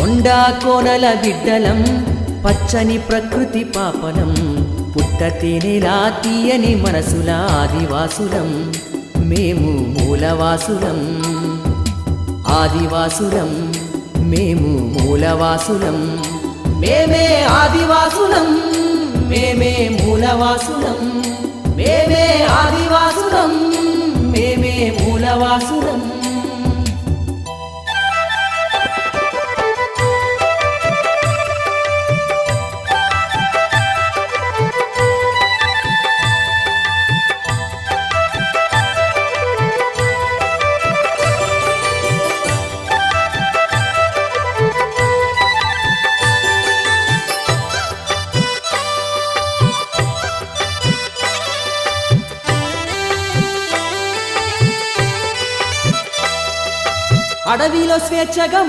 కొండా కోనల బిడ్డలం పచ్చని ప్రకృతి పాపలం పుట్టతేనెలా తీయని మనసుల ఆదివాసులం మేము మూలవాసులం ఆదివాసులం మేము మూలవాసులం మేమే ఆదివాసులం మేమే మూలవాసులం మేమే ఆదివాసులం మేమే మూలవాసులం అడవిలో స్వేచ్ఛగా